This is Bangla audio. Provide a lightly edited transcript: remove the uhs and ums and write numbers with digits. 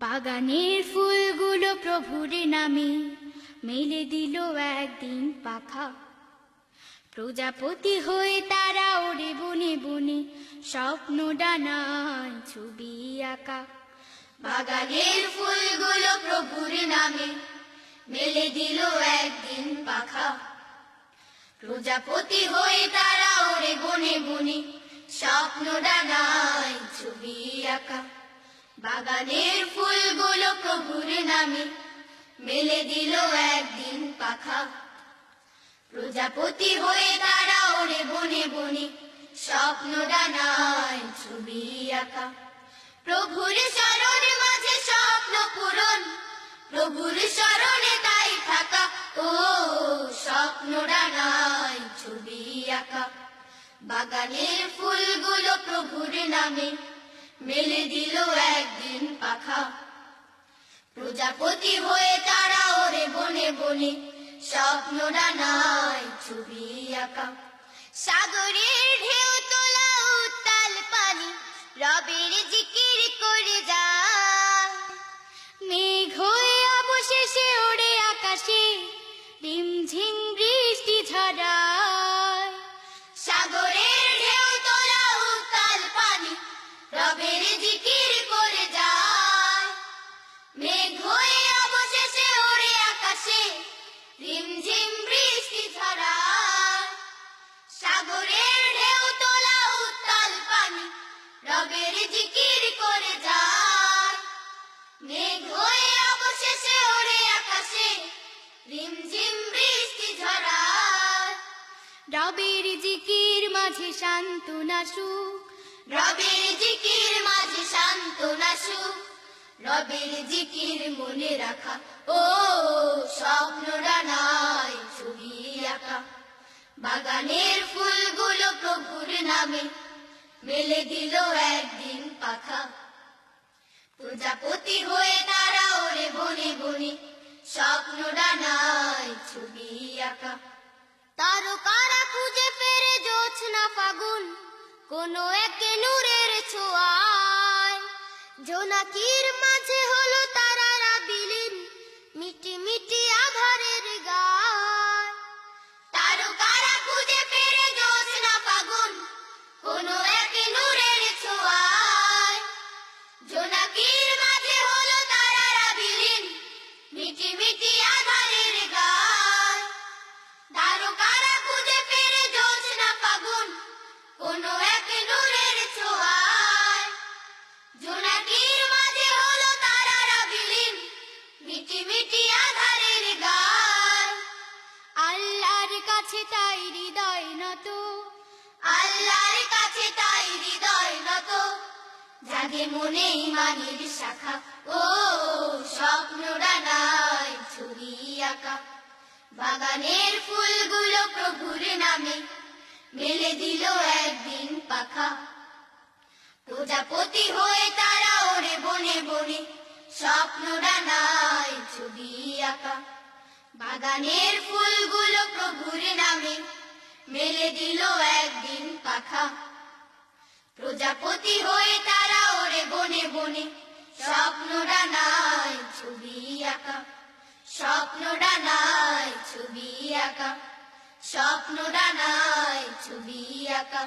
বাগানের ফুলগুলো প্রভুর নামে মেলে দিল একদিন পাখা। প্রজাপতি হয়ে তারা ওড়ে বনে বনে, স্বপ্ন ডানায় ছবি আঁকা। বাগানের ফুলগুলো প্রভুর নামে মেলে দিল একদিন পাখা। প্রজাপতি হয়ে তারা ওড়ে বনে বনে, স্বপ্ন ডানায় ছবি আঁকা। বাগানের ফুলগুলো প্রভুর নামে মেলে দিল একদিন পাখা। প্রজাপতি হয়ে তারা ওড়ে বনে বনে, স্বপ্ন ডানায় ছবি আঁকা। প্রভুর শরণে মাঝে স্বপ্ন পূরণ, প্রভুর শরণে তাই থাকা। ও স্বপ্ন ডানায় ছবি আঁকা। বাগানের ফুলগুলো প্রভুর নামে মেলে দিল একদিন পাখা। প্রজাপতি হয়ে তারা ওড়ে বনে বনে, স্বপ্ন ডানায় ছবি আঁকা। সাগরের ঢেউ তোলা উত্তাল পানি, রবের জিকির করে যায়। মেঘ হয়ে অবশেষে ওড়ে আকাশে, রিমঝিম বৃষ্টি ঝরায়। সাগরের ঢেউ তোলা উত্তাল পানি, রবের জিকির করে যায়। মেঘ হয়ে অবশেষে ওড়ে আকাশে, রিমঝিম বৃষ্টি ঝরায়। সাগরের ঢেউ তোলা উত্তাল পানি, রবের জিকির করে যায়। মেঘ হয়ে অবশেষে ওড়ে আকাশে, রিমঝিম বৃষ্টি ঝরায়। রবের জিকির মাঝে সান্ত্বনা সুখ, রবের জিকির মাঝে সান্ত্বনা সুখ। রবের জিকির মনে রাখা, ও স্বপ্ন ডানায় ছবি আঁকা। বাগানের ফুলগুলো প্রভুর নামে মেলে দিল একদিন পাখা। প্রজাপতি হয়ে তারা ওড়ে বনে বনে, স্বপ্ন ডানায় ছবি আঁকা। তারকারা খুঁজে ফেরে জোছনা ফাগুন, কোনো একে নূরের ছোঁয়ায়। জোনাকির মাঝে হলো তারারা বিলীন, মিটি মিটি আধারের গায়। তারকারা খুঁজে ফেরে জোছনা ফাগুন, কোনো একে নূরের ছোঁয়ায়। জোনাকির মাঝে হলো তারারা বিলীন, মিটি মিটি আধারের গায়। তারকারা খুঁজে ফেরে জোছনা ফাগুন, কোনো এক নূরের ছোঁয়ায়। জোনাকির মাঝে হলো তারারা বিলীন, মিটি মিটি আধারের গায়। আল্লাহর কাছে তাই হৃদয় নত, আল্লাহর কাছে তাই হৃদয় নত। জাগে মনে ইমানের শাখা, ও স্বপ্ন ডানায় ছবি আঁকা। বাগানের ফুলগুলো প্রভুর নামে মেলে দিল একদিন পাখা। প্রজাপতি হয়ে তারা ওড়ে বনে বনে, স্বপ্ন ডানায় ছবি আঁকা। বাগানের ফুলগুলো প্রভুর নামে মেলে দিল একদিন পাখা। প্রজাপতি হয়ে তারা ওড়ে বনে বনে, স্বপ্ন ডানায় ছবি আঁকা। স্বপ্ন ডানায় ছবি আঁকা। স্বপ্ন ডানায় ছবি আঁকা।